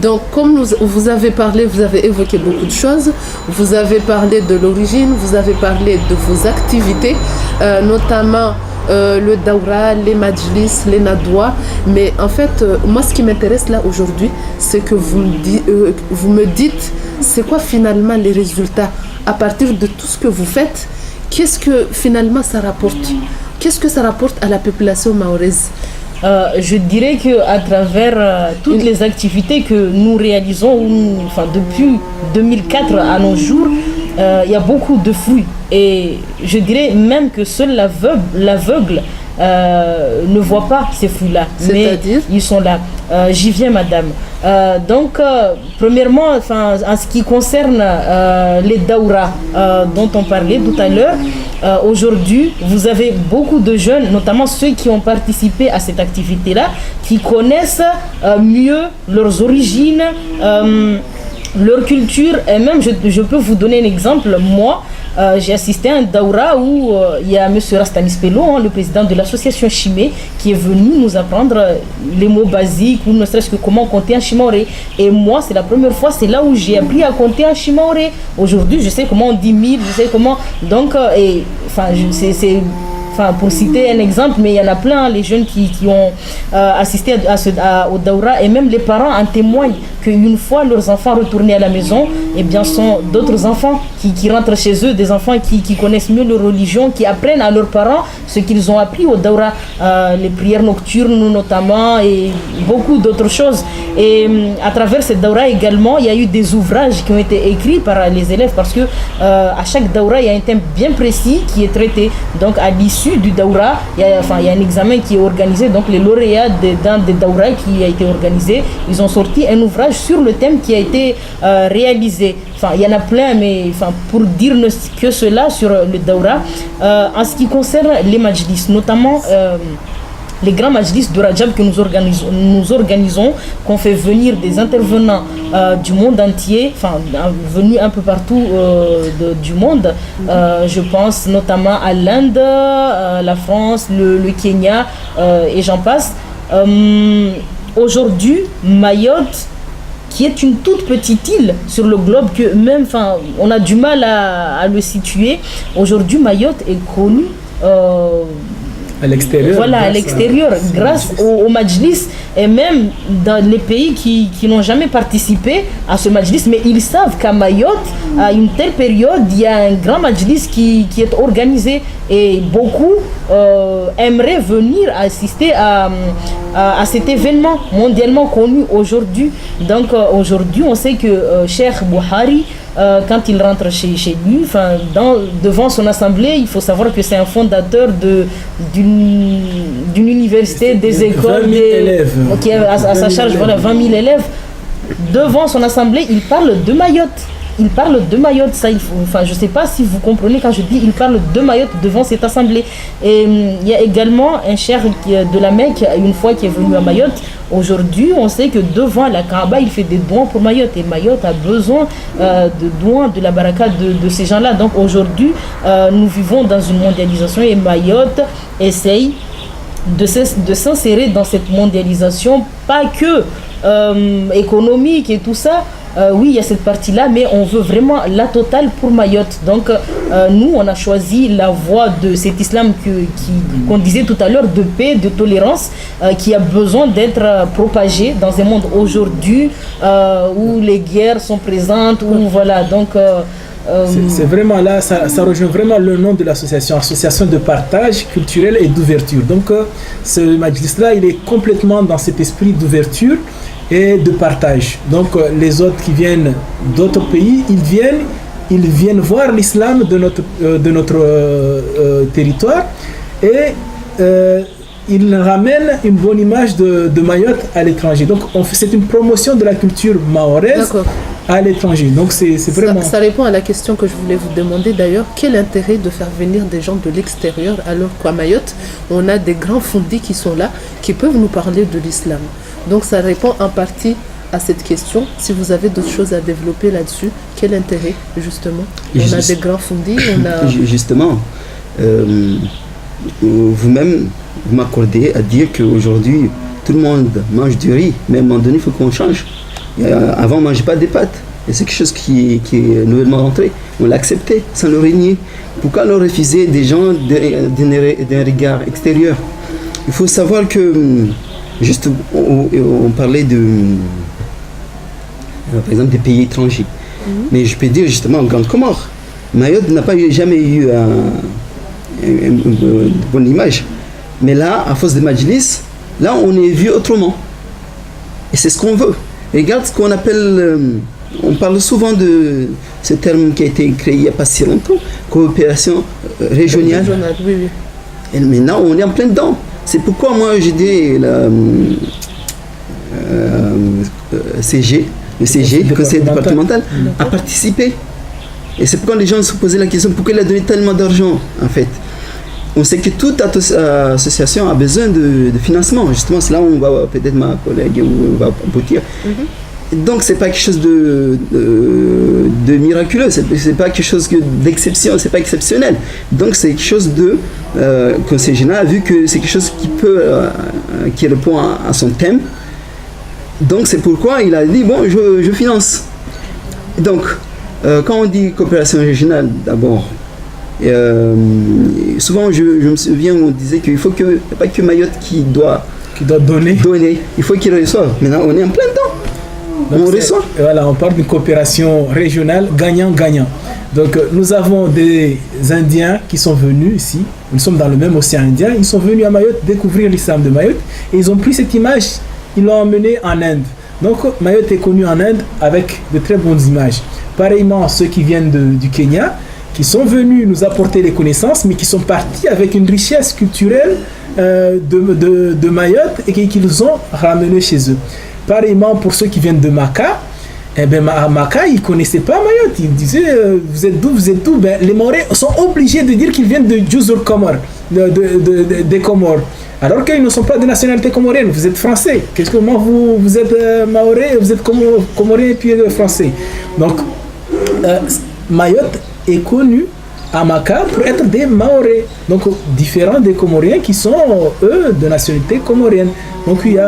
Donc, comme vous avez parlé, vous avez évoqué beaucoup de choses. Vous avez parlé de l'origine, vous avez parlé de vos activités, notamment le Daoura, les Majlis, les Nadwa. Mais en fait, moi, ce qui m'intéresse là aujourd'hui, c'est que vous me dites, c'est quoi finalement les résultats à partir de tout ce que vous faites. Qu'est-ce que finalement ça rapporte? Qu'est-ce que ça rapporte à la population mahoraise? Je dirais qu'à travers toutes les activités que nous réalisons, depuis 2004 à nos jours, il y a beaucoup de fruits. Et je dirais même que seul l'aveugle ne voit pas ces fruits-là. C'est-à-dire? Mais ils sont là. J'y viens, madame. Premièrement, en ce qui concerne les daouras dont on parlait tout à l'heure, aujourd'hui, vous avez beaucoup de jeunes, notamment ceux qui ont participé à cette activité-là, qui connaissent mieux leurs origines, leur culture. Et même, je peux vous donner un exemple. Moi, j'ai assisté à un daoura où il y a M. Rastanis Pello, le président de l'association Chimé, qui est venu nous apprendre les mots basiques, ou ne serait-ce que comment compter en chimaoré. Et moi, c'est la première fois, c'est là où j'ai appris à compter en chimaoré. Aujourd'hui, je sais comment on dit 1000, je sais comment. Donc, pour citer un exemple, mais il y en a plein, les jeunes qui ont assisté au daoura, et même les parents en témoignent qu'une fois leurs enfants retournés à la maison, eh bien, sont d'autres enfants qui rentrent chez eux, des enfants qui connaissent mieux leur religion, qui apprennent à leurs parents ce qu'ils ont appris au daoura, les prières nocturnes notamment, et beaucoup d'autres choses. Et à travers cette daoura également, il y a eu des ouvrages qui ont été écrits par les élèves, parce que à chaque daoura, il y a un thème bien précis qui est traité. Donc à l'issue du daoura, il y a un examen qui est organisé, donc les lauréats d'un des daoura qui a été organisé, ils ont sorti un ouvrage sur le thème qui a été réalisé. Il y en a plein, mais pour dire que cela sur le daoura, en ce qui concerne les majlis, notamment les grands majlis de Rajab que nous organisons, qu'on fait venir des intervenants du monde entier, venus un peu partout du monde. Je pense notamment à l'Inde, la France, le Kenya, et j'en passe. Aujourd'hui, Mayotte, qui est une toute petite île sur le globe, que même, on a du mal à le situer. Aujourd'hui, Mayotte est connue à l'extérieur. Voilà, à l'extérieur, grâce au Majlis, et même dans les pays qui n'ont jamais participé à ce Majlis, mais ils savent qu'à Mayotte, à une telle période, il y a un grand Majlis qui est organisé, et beaucoup aimeraient venir assister à cet événement mondialement connu aujourd'hui. Donc aujourd'hui, on sait que Cheikh Bouhari, quand il rentre chez lui, devant son assemblée, il faut savoir que c'est un fondateur d'une université, des écoles, qui a à sa charge 20 000 élèves. Devant son assemblée, il parle de Mayotte. Il parle de Mayotte, ça, je ne sais pas si vous comprenez quand je dis il parle de Mayotte devant cette assemblée. Et il y a également un cheikh de la Mecque, une fois qui est venu à Mayotte. Aujourd'hui, on sait que devant la Kaaba, il fait des dons pour Mayotte. Et Mayotte a besoin de dons, de la baraka de ces gens-là. Donc aujourd'hui, nous vivons dans une mondialisation, et Mayotte essaye de s'insérer dans cette mondialisation, pas que économique et tout ça. Oui, il y a cette partie-là, mais on veut vraiment la totale pour Mayotte. Donc, nous, on a choisi la voie de cet islam qu'on disait tout à l'heure, de paix, de tolérance, qui a besoin d'être propagé dans un monde aujourd'hui où les guerres sont présentes, où voilà, donc... c'est vraiment là, ça rejoint vraiment le nom de l'association, association de partage culturel et d'ouverture. Donc, ce majlis-là, il est complètement dans cet esprit d'ouverture et de partage. Donc les autres qui viennent d'autres pays, ils viennent voir l'islam de notre territoire, et ils ramènent une bonne image de Mayotte à l'étranger. Donc c'est une promotion de la culture mahoraise à l'étranger. Donc c'est vraiment... Ça répond à la question que je voulais vous demander d'ailleurs. Quel intérêt de faire venir des gens de l'extérieur alors qu'à Mayotte, on a des grands fondis qui sont là, qui peuvent nous parler de l'islam. Donc ça répond en partie à cette question. Si vous avez d'autres choses à développer là-dessus, quel intérêt justement? On a des grands fondis, on a... Justement, vous-même, vous m'accordez à dire qu'aujourd'hui, tout le monde mange du riz, mais à un moment donné, il faut qu'on change. Avant, on ne mangeait pas des pâtes. Et c'est quelque chose qui est nouvellement rentré. On l'a accepté, sans le régner. Pourquoi leur refuser des gens d'un regard extérieur? Il faut savoir que, juste, on parlait de, par exemple, des pays étrangers. Mais je peux dire justement en Grande Comore, Mayotte n'a jamais eu une bonne image. Mais là, à force de Majlis, là, on est vu autrement. Et c'est ce qu'on veut. Regarde ce qu'on appelle, on parle souvent de ce terme qui a été créé il n'y a pas si longtemps, coopération régionale. Oui, oui. Et maintenant, on est en plein dedans. C'est pourquoi moi, j'ai dit le CG, le Conseil départemental, a participé. Et c'est pourquoi les gens se posaient la question, pourquoi il a donné tellement d'argent, en fait. On sait que toute association a besoin de financement. Justement, c'est là où on va, peut-être ma collègue va aboutir. Donc, c'est pas quelque chose de miraculeux, c'est pas quelque chose d'exception, c'est pas exceptionnel. Donc, c'est quelque chose de Conseil général a vu que c'est quelque chose qui répond à son thème. Donc, c'est pourquoi il a dit bon, je finance. Donc, quand on dit coopération régionale, d'abord, souvent je me souviens, on disait qu'il faut que pas que Mayotte qui doit donner, il faut qu'il reçoive. Maintenant, on est en plein temps. Donc on reçoit. Voilà, on parle d'une coopération régionale gagnant-gagnant. Donc nous avons des Indiens qui sont venus ici, nous sommes dans le même océan Indien, ils sont venus à Mayotte découvrir l'islam de Mayotte et ils ont pris cette image, ils l'ont emmenée en Inde. Donc Mayotte est connue en Inde avec de très bonnes images. Pareillement, ceux qui viennent du Kenya, qui sont venus nous apporter les connaissances, mais qui sont partis avec une richesse culturelle de Mayotte et qu'ils ont ramené chez eux. Pareillement pour ceux qui viennent de Maka, à Maka, ils ne connaissaient pas Mayotte. Ils disaient, vous êtes d'où? Les Maorais sont obligés de dire qu'ils viennent de Juzur Comor, des Comores. Alors qu'ils ne sont pas de nationalité comorienne, vous êtes français. Comment vous êtes Maorais, vous êtes Comorien et puis français. Donc, Mayotte est connue à Maka pour être des Maorais, donc différents des Comoriens qui sont, eux, de nationalité comorienne. Donc il y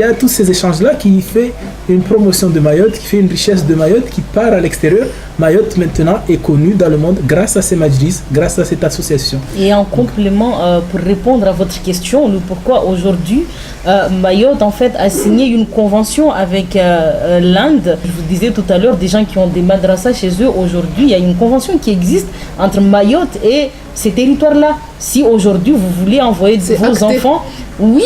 a tous ces échanges-là qui fait une promotion de Mayotte, qui fait une richesse de Mayotte qui part à l'extérieur. Mayotte maintenant est connue dans le monde grâce à ces majlis, grâce à cette association. Et en complément, pour répondre à votre question, le pourquoi aujourd'hui Mayotte en fait a signé une convention avec l'Inde. Je vous disais tout à l'heure, des gens qui ont des madrasas chez eux, aujourd'hui il y a une convention qui existe entre Mayotte et ces territoires-là. Si aujourd'hui vous voulez envoyer vos enfants, oui,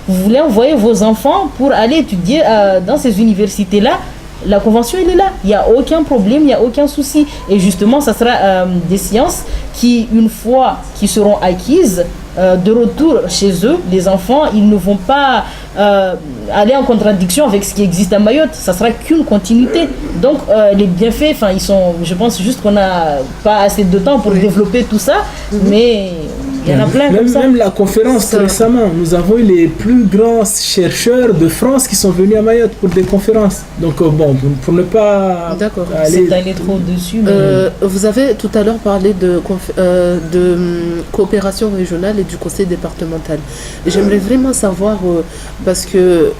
vous voulez envoyer vos enfants pour aller étudier dans ces universités-là, la convention elle est là, il n'y a aucun problème, il n'y a aucun souci. Et justement, ça sera des sciences qui, une fois qu'ils seront acquises, de retour chez eux, les enfants, ils ne vont pas aller en contradiction avec ce qui existe à Mayotte. Ça sera qu'une continuité. Donc les bienfaits, ils sont, je pense juste qu'on n'a pas assez de temps pour développer tout ça, mais il y en a plein comme ça. Même la conférence récemment, nous avons eu les plus grands chercheurs de France qui sont venus à Mayotte pour des conférences. Donc bon, pour ne pas aller trop dessus. Vous avez tout à l'heure parlé de coopération régionale et du conseil départemental. J'aimerais vraiment savoir, parce que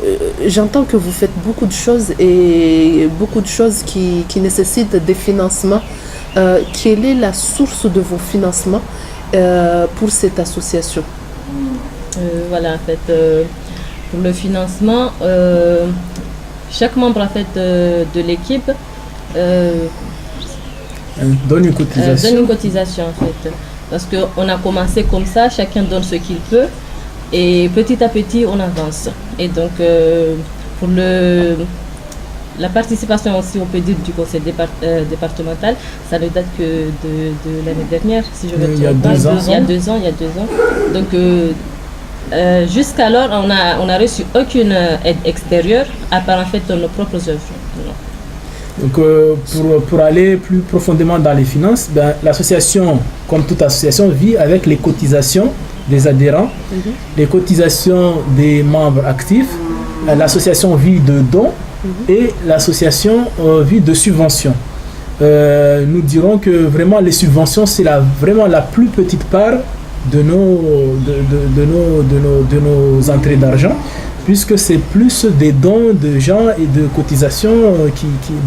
j'entends que vous faites beaucoup de choses et beaucoup de choses qui nécessitent des financements. Quelle est la source de vos financements pour cette association? Voilà, en fait, pour le financement, chaque membre en fait, de l'équipe donne une cotisation. Donne une cotisation en fait. Parce qu'on a commencé comme ça, chacun donne ce qu'il peut et petit à petit on avance. Et donc pour la participation aussi, on peut dire, du conseil départemental, ça ne date que de l'année dernière, si je me trompe pas. Il y a 2 ans. Donc jusqu'alors, on n'a reçu aucune aide extérieure, à part en fait nos propres œuvres. Donc pour aller plus profondément dans les finances, l'association, comme toute association, vit avec les cotisations des adhérents, les cotisations des membres actifs. L'association vit de dons et l'association vit de subventions. Nous dirons que vraiment les subventions, c'est vraiment la plus petite part de nos entrées d'argent, puisque c'est plus des dons de gens et de cotisations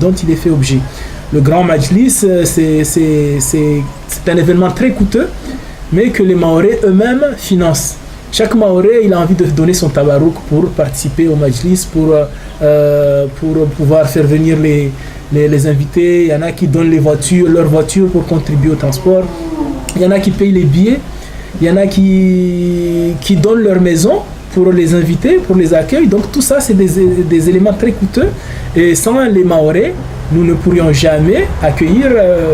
dont il est fait objet. Le Grand Majlis, c'est un événement très coûteux, mais que les Mahorais eux-mêmes financent. Chaque Mahorais, il a envie de donner son tabarouk pour participer au Majlis, pour pouvoir faire venir les invités. Il y en a qui donnent leurs voitures pour contribuer au transport. Il y en a qui payent les billets. Il y en a qui donnent leur maison pour les invités, pour les accueils. Donc tout ça, c'est des éléments très coûteux. Et sans les Mahorais, nous ne pourrions jamais accueillir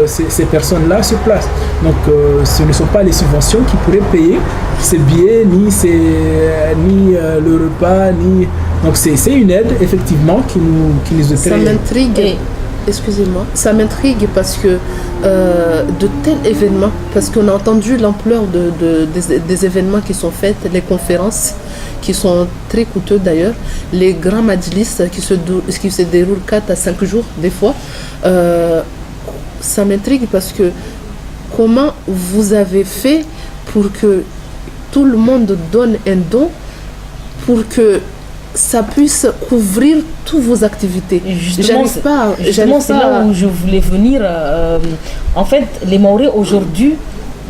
ces personnes-là sur place. Donc ce ne sont pas les subventions qui pourraient payer ces billets, ni le repas, ni... Donc c'est une aide, effectivement, qui nous est très... Ça m'intrigue. Excusez-moi, ça m'intrigue parce que de tels événements, parce qu'on a entendu l'ampleur des événements qui sont faits, les conférences qui sont très coûteux d'ailleurs, les grands majlis qui se déroulent 4 à 5 jours des fois, ça m'intrigue parce que comment vous avez fait pour que tout le monde donne un don pour que ça puisse couvrir toutes vos activités. Justement, c'est là où je voulais venir. En fait, les Mahorais aujourd'hui,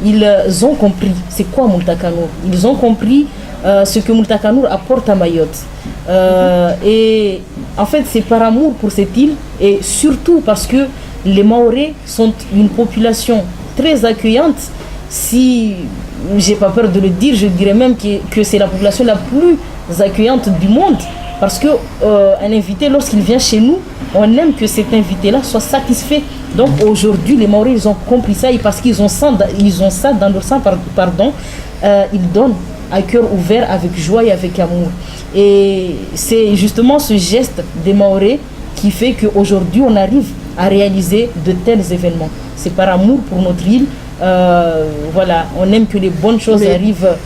ils ont compris c'est quoi Moultakanour. Ils ont compris ce que Moultakanour apporte à Mayotte. Et en fait, c'est par amour pour cette île et surtout parce que les Mahorais sont une population très accueillante. Si j'ai pas peur de le dire, je dirais même que c'est la population la plus accueillante du monde parce que un invité, lorsqu'il vient chez nous, on aime que cet invité-là soit satisfait. Donc aujourd'hui, les Mahorais, ils ont compris ça et parce qu'ils ont ça dans leur sang, ils donnent à cœur ouvert, avec joie et avec amour. Et c'est justement ce geste des Mahorais qui fait qu'aujourd'hui, on arrive à réaliser de tels événements. C'est par amour pour notre île. Voilà, on aime que les bonnes choses arrivent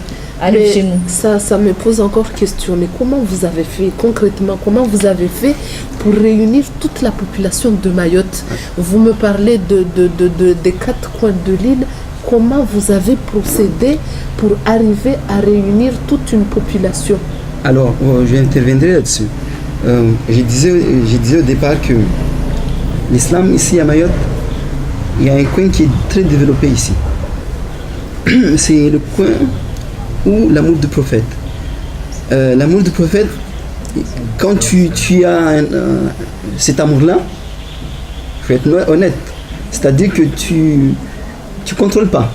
chez nous. Ça me pose encore question. Mais comment vous avez fait concrètement? Comment vous avez fait pour réunir toute la population de Mayotte? Vous me parlez des 4 coins de l'île. Comment vous avez procédé pour arriver à réunir toute une population? Alors, je interviendrai là-dessus. Je disais au départ que l'islam ici à Mayotte, il y a un coin qui est très développé ici. C'est le coin où l'amour du prophète. L'amour du prophète, quand tu as cet amour-là, il faut être honnête. C'est-à-dire que tu contrôles pas.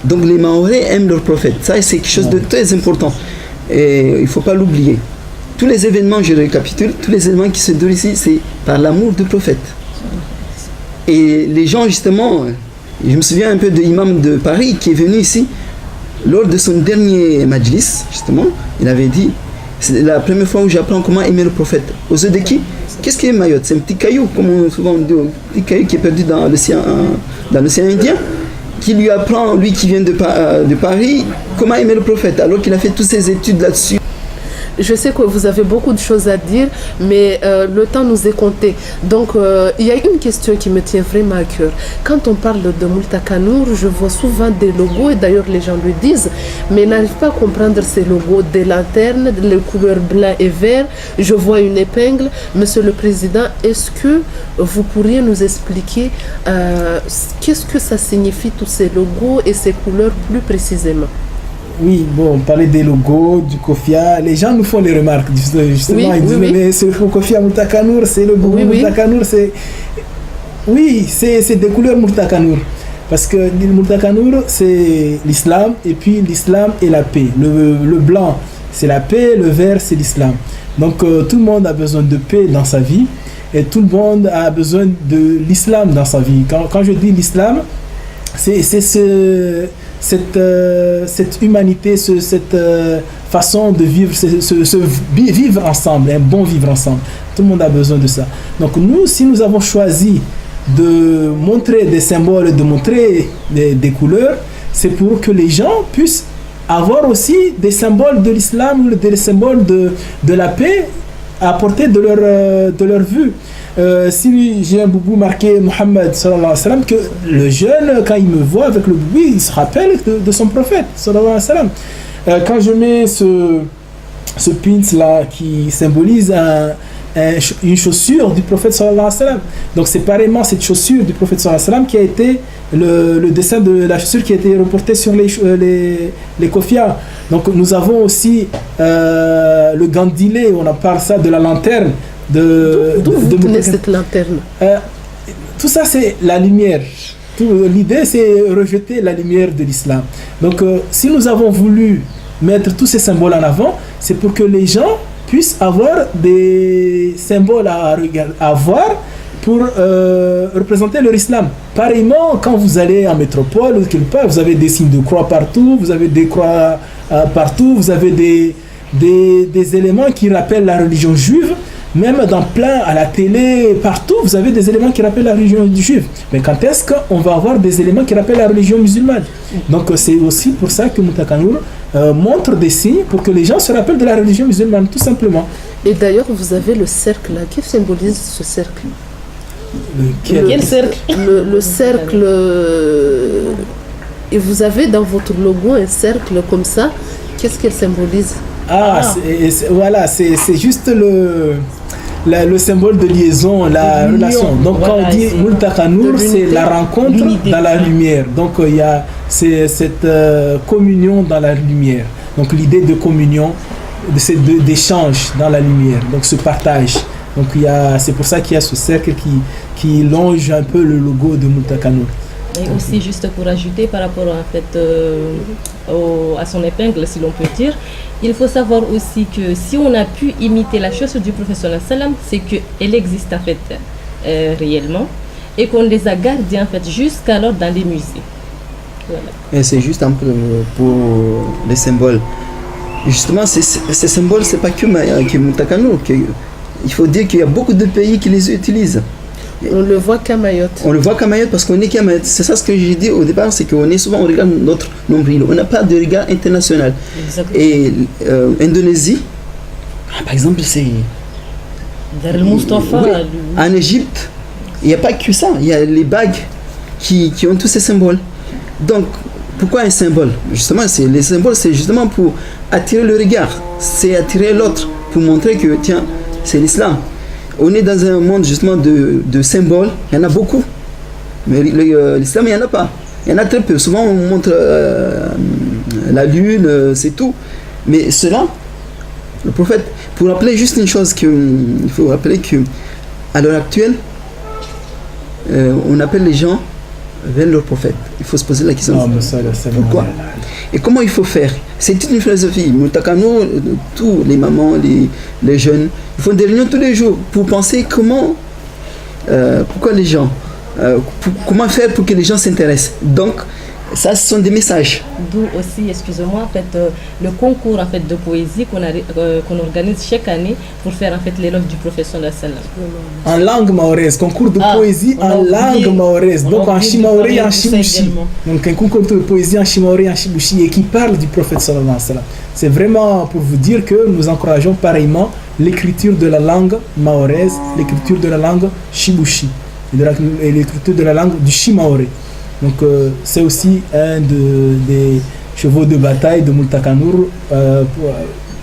Donc les Mahorais aiment leur prophète. Ça, c'est quelque chose de très important. Et il ne faut pas l'oublier. Tous les événements, je récapitule, tous les événements qui se déroulent ici, c'est par l'amour du prophète. Et les gens, justement, je me souviens un peu de l'imam de Paris qui est venu ici, lors de son dernier majlis, justement, il avait dit, c'est la première fois où j'apprends comment aimer le prophète. Aux yeux de qui? Qu'est-ce qu'est Mayotte? C'est un petit caillou, comme souvent on dit, un petit caillou qui est perdu dans l'océan Indien, qui lui apprend, lui qui vient de Paris, comment aimer le prophète, alors qu'il a fait toutes ses études là-dessus. Je sais que vous avez beaucoup de choses à dire, mais le temps nous est compté. Donc, il y a une question qui me tient vraiment à cœur. Quand on parle de Moultakanour, je vois souvent des logos, et d'ailleurs les gens le disent, mais n'arrivent pas à comprendre ces logos, des lanternes, les couleurs blanc et vert. Je vois une épingle. Monsieur le Président, est-ce que vous pourriez nous expliquer qu'est-ce que ça signifie tous ces logos et ces couleurs plus précisément? Oui, bon, on parlait des logos, du kofia. Les gens nous font les remarques, justement. Ils disent, mais c'est le kofia Moultakanour, c'est le boubou Moultakanour, c'est... Oui, c'est des couleurs Moultakanour. Parce que Moultakanour, c'est l'islam, et puis l'islam et la paix. Le blanc, c'est la paix, le vert, c'est l'islam. Donc, tout le monde a besoin de paix dans sa vie, et tout le monde a besoin de l'islam dans sa vie. Quand je dis l'islam, c'est cette humanité, cette façon de vivre, vivre ensemble, un bon vivre ensemble. Tout le monde a besoin de ça. Donc nous, si nous avons choisi de montrer des symboles, de montrer des couleurs, c'est pour que les gens puissent avoir aussi des symboles de l'islam, des symboles de la paix à portée de leur vue. Si j'ai un boubou marqué Mohammed sallallahu alayhi wa sallam, que le jeune, quand il me voit avec le boubou, il se rappelle de son prophète sallallahu alayhi wa sallam. Quand je mets ce pins là qui symbolise une chaussure du prophète sallallahu alayhi wa sallam. Donc c'est pareillement cette chaussure du prophète sallallahu alayhi wa sallam qui a été le dessin de la chaussure qui a été reporté sur les kofia. Donc nous avons aussi le gandilé, on appelle ça de la lanterne. D'où vous tenez cette lanterne? Tout ça c'est la lumière. L'idée c'est rejeter la lumière de l'islam. Donc si nous avons voulu mettre tous ces symboles en avant, c'est pour que les gens puissent avoir des symboles à voir pour représenter leur islam. Pareillement, quand vous allez en métropole ou quelque part, vous avez des signes de croix partout, vous avez des croix partout, vous avez des éléments qui rappellent la religion juive. Même dans plein, à la télé, partout, vous avez des éléments qui rappellent la religion juive. Mais quand est-ce qu'on va avoir des éléments qui rappellent la religion musulmane? Donc c'est aussi pour ça que Moutakanour montre des signes pour que les gens se rappellent de la religion musulmane, tout simplement. Et d'ailleurs, vous avez le cercle là. Qui symbolise ce cercle? Quel cercle? Le cercle. Et vous avez dans votre logo un cercle comme ça. Qu'est-ce qu'elle symbolise? Voilà, c'est juste le symbole de liaison, la relation. Donc quand on dit Moutakanour, c'est la rencontre dans la lumière. Donc il y a cette communion dans la lumière. Donc l'idée de communion, d'échange dans la lumière. Donc ce partage. Donc c'est pour ça qu'il y a ce cercle qui longe un peu le logo de Moutakanour. Et aussi, juste pour ajouter par rapport en fait, à son épingle, si l'on peut dire, il faut savoir aussi que si on a pu imiter la chaussure du prophète sallam, c'est qu'elle existe en fait réellement et qu'on les a gardées en fait jusqu'alors dans les musées. Voilà. Et c'est juste un peu pour les symboles. Justement, ces symboles, c'est pas que Moutakanour. Il faut dire qu'il y a beaucoup de pays qui les utilisent. On le voit qu'à Mayotte. On le voit qu'à Mayotte parce qu'on est qu'à Mayotte. C'est ça ce que j'ai dit au départ, c'est qu'on est souvent, on regarde notre nombril. On n'a pas de regard international. Exactement. Et Indonésie, par exemple, c'est... Dar el Mustafa. Oui, en Égypte, il n'y a pas que ça. Il y a les bagues qui ont tous ces symboles. Donc, pourquoi un symbole? Justement, les symboles, c'est justement pour attirer le regard. C'est attirer l'autre, pour montrer que, tiens, c'est l'islam. On est dans un monde justement de symboles, il y en a beaucoup, mais l'islam il n'y en a pas, il y en a très peu. Souvent on montre la lune, c'est tout, mais cela, le prophète, pour rappeler juste une chose, il faut rappeler qu'à l'heure actuelle, on appelle les gens vers leur prophète. Il faut se poser la question, pourquoi et comment il faut faire? C'est toute une philosophie. Moutakanour, tous les mamans, les jeunes, ils font des réunions tous les jours pour penser pourquoi les gens, comment faire pour que les gens s'intéressent. Donc, ça, ce sont des messages. D'où aussi, excusez-moi, en fait, le concours en fait, de poésie qu'on organise chaque année pour faire en fait l'éloge du prophète sallallahu alayhi wa sallam. En langue mahoraise, concours de poésie en langue mahoraise, donc en chimaoré et en chibouchi. Donc un concours de poésie en chimaoré et en chibouchi et qui parle du prophète sallallahu alayhi wa sallam. C'est vraiment pour vous dire que nous encourageons pareillement l'écriture de la langue mahoraise, l'écriture de la langue chibouchi et l'écriture de la langue du chimaoré. Donc c'est aussi un des chevaux de bataille de Moutakanour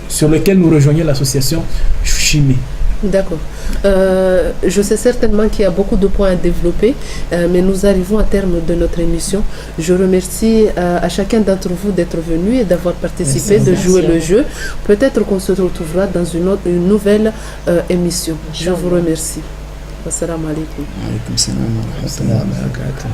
sur lequel nous rejoignons l'association Chouchimé. D'accord. Je sais certainement qu'il y a beaucoup de points à développer, mais nous arrivons à terme de notre émission. Je remercie à chacun d'entre vous d'être venu et d'avoir participé, de jouer le jeu. Peut-être qu'on se retrouvera dans une nouvelle émission. Je vous remercie. Assalamu alaikum. Wa alaikum salam wa rahmatullahi wa barakatuh.